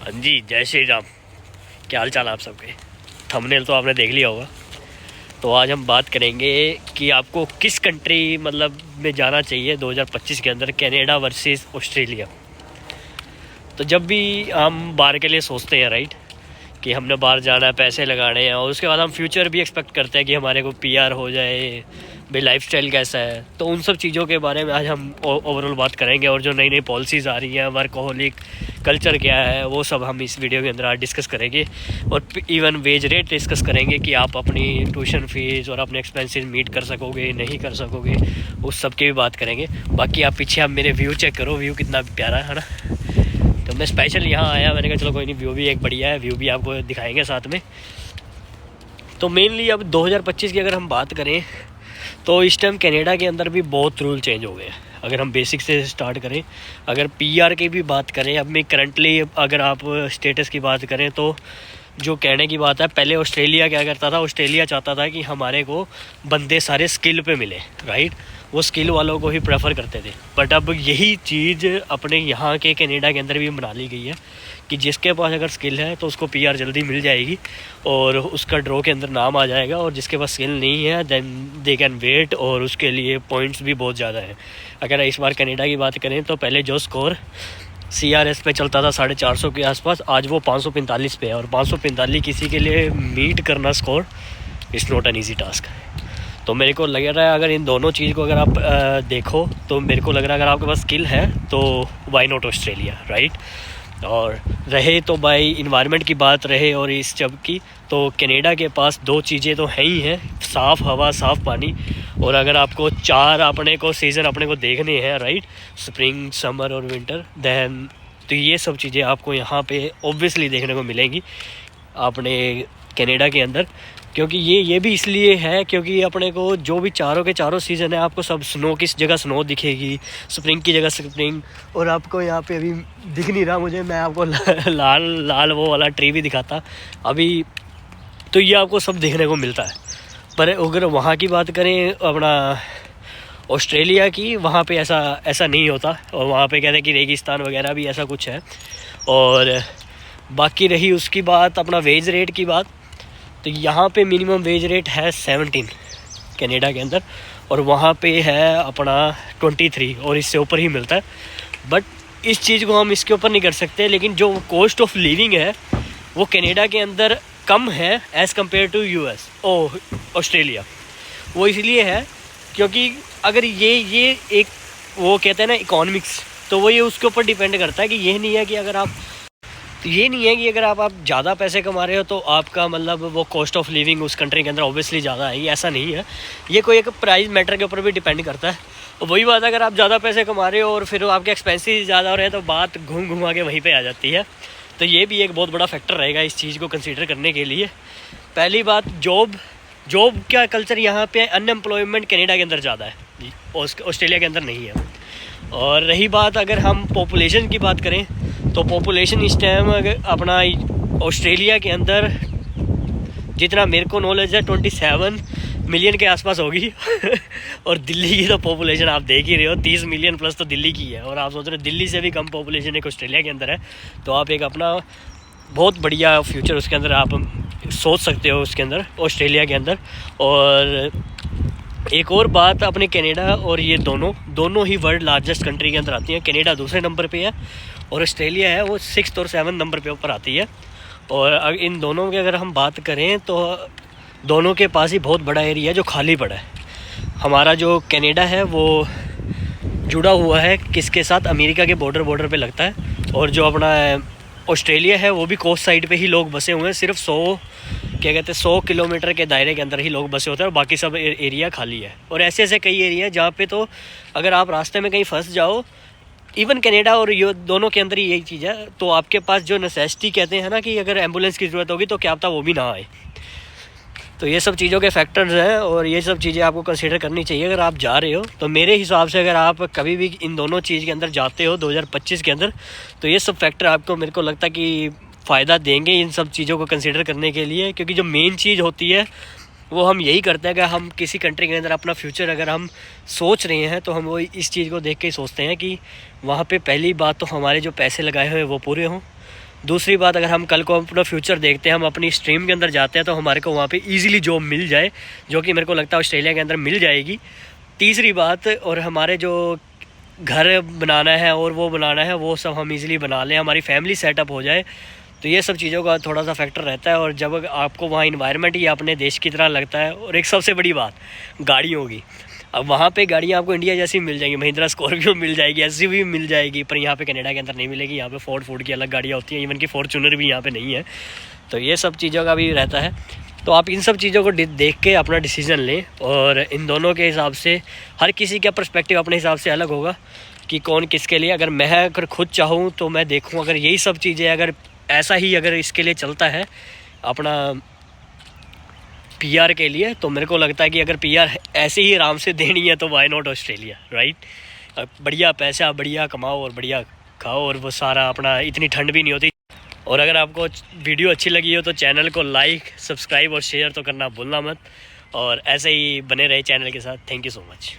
हाँ जी, जय श्री राम। क्या हाल चाल आप सबके। थंबनेल तो आपने देख लिया होगा। तो आज हम बात करेंगे कि आपको किस कंट्री में जाना चाहिए 2025 के अंदर, कनाडा वर्सेस ऑस्ट्रेलिया। तो जब भी हम बाहर के लिए सोचते हैं, राइट, कि हमने बाहर जाना है, पैसे लगाने हैं, और उसके बाद हम फ्यूचर भी एक्सपेक्ट करते हैं कि हमारे को पीआर हो जाए, भाई लाइफस्टाइल कैसा है। तो उन सब चीज़ों के बारे में आज हम ओवरऑल बात करेंगे, और जो नई नई पॉलिसीज़ आ रही हैं, वर्कहोलिक कल्चर क्या है, वो सब हम इस वीडियो के अंदर आज डिस्कस करेंगे। और इवन वेज रेट डिस्कस करेंगे कि आप अपनी ट्यूशन फीस और अपने एक्सपेंसेस मीट कर सकोगे नहीं कर सकोगे, उस सब की भी बात करेंगे। बाकी आप पीछे आप मेरे व्यू चेक करो, व्यू कितना प्यारा है ना। तो मैं स्पेशल यहाँ आया, मैंने कहा चलो कोई नहीं, व्यू भी एक बढ़िया है, व्यू भी आपको दिखाएंगे साथ में। तो मेनली अब 2025 की अगर हम बात करें तो इस टाइम कनाडा के अंदर भी बहुत रूल चेंज हो गए हैं। अगर हम बेसिक से स्टार्ट करें, अगर पीआर की भी बात करें, अब मैं करंटली अगर आप स्टेटस की बात करें तो जो कहने की बात है, पहले ऑस्ट्रेलिया क्या करता था, ऑस्ट्रेलिया चाहता था कि हमारे को बंदे सारे स्किल पे मिले, राइट, वो स्किल वालों को ही प्रेफर करते थे। बट अब यही चीज़ अपने यहाँ के कनाडा के अंदर भी बना ली गई है कि जिसके पास अगर स्किल है तो उसको पीआर जल्दी मिल जाएगी और उसका ड्रॉ के अंदर नाम आ जाएगा, और जिसके पास स्किल नहीं है देन दे कैन वेट, और उसके लिए पॉइंट्स भी बहुत ज़्यादा हैं। अगर इस बार कनाडा की बात करें तो पहले जो स्कोर CRS पे चलता था 450 के आसपास, आज वो 545 पे है, और 545 किसी के लिए मीट करना score is not an easy task. तो मेरे को लग रहा है अगर इन दोनों चीज़ को अगर आप देखो तो मेरे को लग रहा है अगर आपके पास स्किल है तो वाई नॉट ऑस्ट्रेलिया, राइट। और रहे तो भाई इन्वायरमेंट की बात रहे और इस सब की, तो कनाडा के पास दो चीज़ें तो हैं ही हैं, साफ़ हवा, साफ़ पानी। और अगर आपको चार अपने को सीज़न अपने को देखने हैं, राइट, स्प्रिंग, समर और विंटर, देन तो ये सब चीज़ें आपको यहाँ पे ऑब्वियसली देखने को मिलेंगी अपने कनाडा के अंदर। क्योंकि ये भी इसलिए है क्योंकि अपने को जो भी चारों के चारों सीज़न है, आपको सब स्नो की जगह स्नो दिखेगी, स्प्रिंग की जगह स्प्रिंग। और आपको यहाँ पे अभी दिख नहीं रहा मुझे, मैं आपको लाल लाल वो वाला ट्री भी दिखाता अभी। तो ये आपको सब देखने को मिलता है। पर अगर वहाँ की बात करें अपना ऑस्ट्रेलिया की, वहाँ पे ऐसा नहीं होता, और वहाँ पे कहते हैं कि रेगिस्तान वगैरह भी ऐसा कुछ है। और बाकी रही उसकी बात अपना वेज रेट की बात, तो यहाँ पे मिनिमम वेज रेट है 17 कनाडा के अंदर, और वहाँ पे है अपना 23, और इससे ऊपर ही मिलता है। बट इस चीज़ को हम इसके ऊपर नहीं कर सकते, लेकिन जो कॉस्ट ऑफ लिविंग है वो कनाडा के अंदर कम है एज़ कम्पेयर टू US और ऑस्ट्रेलिया। वो इसलिए है क्योंकि अगर ये एक वो कहते हैं ना इकोनॉमिक्स, तो वो ये उसके ऊपर डिपेंड करता है कि ये नहीं है कि अगर आप ज़्यादा पैसे कमा रहे हो तो आपका वो कॉस्ट ऑफ लिविंग उस कंट्री के अंदर ऑब्वियसली ज़्यादा है, ऐसा नहीं है। ये कोई एक प्राइस मैटर के ऊपर भी डिपेंड करता है। और वही बात है, अगर आप ज़्यादा पैसे कमा रहे हो और फिर आपके एक्सपेंसेस ज़्यादा हो रहे हैं तो बात घूम घुमा के वहीं पे आ जाती है। तो ये भी एक बहुत बड़ा फैक्टर रहेगा इस चीज़ को कंसीडर करने के लिए। पहली बात, जॉब का कल्चर यहाँ पे, अनएम्प्लॉयमेंट कनाडा के अंदर ज़्यादा है, ऑस्ट्रेलिया के अंदर नहीं है। और रही बात अगर हम पॉपुलेशन की बात करें तो पॉपुलेशन इस टाइम अगर अपना ऑस्ट्रेलिया के अंदर जितना मेरे को नॉलेज है 27 मिलियन के आसपास होगी और दिल्ली की तो पॉपुलेशन आप देख ही रहे हो, 30 मिलियन प्लस तो दिल्ली की है। और आप सोच रहे हो दिल्ली से भी कम पॉपुलेशन एक ऑस्ट्रेलिया के अंदर है, तो आप एक अपना बहुत बढ़िया फ्यूचर उसके अंदर आप सोच सकते हो उसके अंदर, ऑस्ट्रेलिया के अंदर। और एक और बात, अपने कनाडा और ये दोनों ही वर्ल्ड लार्जेस्ट कंट्री के अंदर आती हैं। कनाडा दूसरे नंबर पे है और ऑस्ट्रेलिया है वो 6 और 7 नंबर पे ऊपर आती है। और इन दोनों की अगर हम बात करें तो दोनों के पास ही बहुत बड़ा एरिया है जो खाली पड़ा है। हमारा जो कनाडा है वो जुड़ा हुआ है किसके साथ, अमेरिका के बॉर्डर पे लगता है। और जो अपना ऑस्ट्रेलिया है वो भी कोस्ट साइड पे ही लोग बसे हुए हैं, सिर्फ 100 किलोमीटर के दायरे के अंदर ही लोग बसे होते हैं, और बाकी सब एरिया खाली है। और ऐसे ऐसे कई एरिया है जहाँ पे तो अगर आप रास्ते में कहीं फंस जाओ, इवन कनाडा और ये दोनों के अंदर ही यही चीज़ है, तो आपके पास जो नेसेसिटी कहते हैं ना कि अगर एम्बुलेंस की ज़रूरत होगी तो क्या पता वो भी ना आए। तो ये सब चीज़ों के फैक्टर्स हैं और ये सब चीज़ें आपको कंसीडर करनी चाहिए अगर आप जा रहे हो। तो मेरे हिसाब से अगर आप कभी भी इन दोनों चीज़ के अंदर जाते हो 2025 के अंदर, तो ये सब फैक्टर आपको, मेरे को लगता है कि फ़ायदा देंगे इन सब चीज़ों को कंसीडर करने के लिए। क्योंकि जो मेन चीज़ होती है वो हम यही करते हैं कि हम किसी कंट्री के अंदर अपना फ्यूचर अगर हम सोच रहे हैं तो हम वो इस चीज़ को देख के ही सोचते हैं कि वहाँ पे पहली बात तो हमारे जो पैसे लगाए हुए हैं वो पूरे हों, दूसरी बात, अगर हम कल को अपना फ्यूचर देखते हैं, हम अपनी स्ट्रीम के अंदर जाते हैं तो हमारे को वहाँ पे इजीली जॉब मिल जाए, जो कि मेरे को लगता है ऑस्ट्रेलिया के अंदर मिल जाएगी। तीसरी बात, और हमारे जो घर बनाना है और वो बनाना है वो सब हम इजीली बना लें, हमारी फैमिली सेटअप हो जाए, तो ये सब चीज़ों का थोड़ा सा फैक्टर रहता है। और जब आपको वहाँ इन्वायरमेंट ही अपने देश की तरह लगता है, और एक सबसे बड़ी बात गाड़ियों की, अब वहाँ पे गाड़ियाँ आपको इंडिया जैसी मिल जाएंगी, महिंद्रा स्कॉर्पियो मिल जाएगी, एसयूवी मिल जाएगी, पर यहाँ पे कनाडा के अंदर नहीं मिलेगी। यहाँ पे फोर्ड की अलग गाड़ियाँ होती हैं, इवन की फॉर्च्यूनर भी यहाँ पे नहीं है। तो ये सब चीज़ों का भी रहता है। तो आप इन सब चीज़ों को देख के अपना डिसीज़न लें, और इन दोनों के हिसाब से हर किसी का पर्सपेक्टिव अपने हिसाब से अलग होगा कि कौन किसके लिए। अगर मैं अगर खुद चाहूँ तो मैं देखूँ, अगर यही सब चीज़ें अगर ऐसा ही अगर इसके लिए चलता है अपना पीआर के लिए, तो मेरे को लगता है कि अगर पीआर ऐसे ही आराम से देनी है तो वाई नॉट ऑस्ट्रेलिया, राइट। बढ़िया पैसा बढ़िया कमाओ और बढ़िया खाओ, और वो सारा अपना, इतनी ठंड भी नहीं होती। और अगर आपको वीडियो अच्छी लगी हो तो चैनल को लाइक, सब्सक्राइब और शेयर तो करना भूलना मत, और ऐसे ही बने रहे चैनल के साथ। Thank you so much.